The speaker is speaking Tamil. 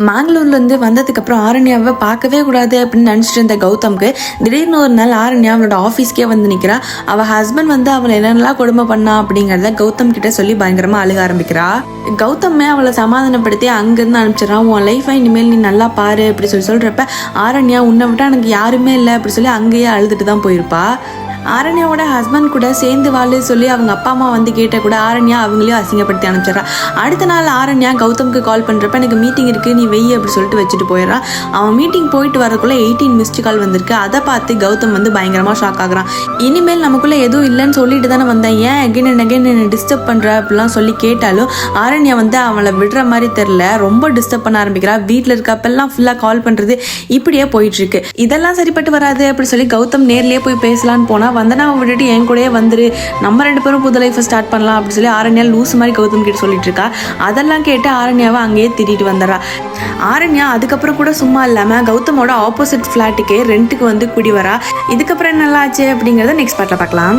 மேங்களூர்லேருந்து வந்ததுக்கப்புறம் ஆரண்யாவை பார்க்கவே கூடாது அப்படின்னு நினச்சிட்டு இருந்த கௌதம்க்கு திடீர்னு ஒரு நாள் ஆரண்யா அவளோட ஆஃபீஸ்க்கே வந்து நிற்கிறா. அவள் ஹஸ்பண்ட் வந்து அவளை என்னென்னலாம் கொடுமை பண்ணா அப்படிங்கிறத கௌதம் கிட்ட சொல்லி பயங்கரமாக அழுக ஆரம்பிக்கிறா. கௌதமே அவளை சமாதானப்படுத்தி அங்கேருந்து அனுப்பிச்சிடறான். உன் லைஃபை இனிமேல் நீ நல்லா பாரு அப்படி சொல்கிறப்ப ஆரண்யா உன்னை விட்டால் எனக்கு யாருமே இல்லை அப்படி சொல்லி அங்கேயே அழுதுட்டு தான் போயிருப்பா. ஆரண்யாவோட ஹஸ்பண்ட் கூட சேர்ந்து வாழு சொல்லி அவங்க அப்பா அம்மா வந்து கேட்ட கூட ஆரண்யா அவங்களையும் அசிங்கப்படுத்தி அனுப்பிச்சிடறா. அடுத்த நாள் ஆரண்யா கௌதம்க்கு கால் பண்ணுறப்ப எனக்கு மீட்டிங் இருக்குது நீ வெய்ய அப்படி சொல்லிட்டு வச்சுட்டு போயிடறான். அவன் மீட்டிங் போயிட்டு வரக்குள்ளே 18 மிஸ்டு கால் வந்திருக்கு. அதை பார்த்து கௌதம் வந்து பயங்கரமாக ஷாக் ஆகுறான். இனிமேல் நமக்குள்ளே எதுவும் இல்லைன்னு சொல்லிட்டு தானே வந்தேன், ஏன் அகைன் அண்ட் அகைன் என்னை டிஸ்டர்ப் பண்ணுற அப்படிலாம் சொல்லி கேட்டாலும் ஆரண்யா வந்து அவளை விடுற மாதிரி தெரில, ரொம்ப டிஸ்டர்ப் பண்ண ஆரம்பிக்கிறா. வீட்டில் இருக்கப்பெல்லாம் ஃபுல்லாக கால் பண்ணுறது இப்படியே போயிட்டுருக்கு. இதெல்லாம் சரிப்பட்டு வராது அப்படி சொல்லி கௌதம் நேர்லேயே போய் பேசலான்னு போனால் வந்தனாவை விட்டுட்டு என் கூடயே வந்துரு, நம்ம 2 பேரும் புது லைஃப்பை ஸ்டார்ட் பண்ணலாம் அப்படின்னு சொல்லி ஆரண்யா லூஸ் மாதிரி கௌதம் கிட்ட சொல்லிட்டு இருக்கா. அதெல்லாம் கேட்டு ஆரண்யாவை அங்கேயே திட்டிட்டு வந்துடுறா. ஆரண்யா அதுக்கப்புறம் கூட சும்மா இல்லாமல் கௌதமோட ஆப்போசிட் ஃப்ளாட்டுக்கே ரெண்ட்டுக்கு வந்து குடி வரா. இதுக்கப்புறம் என்னெல்லாம் ஆச்சு அப்படிங்கிறத நெக்ஸ்ட் பார்ட்டில் பார்க்கலாம்.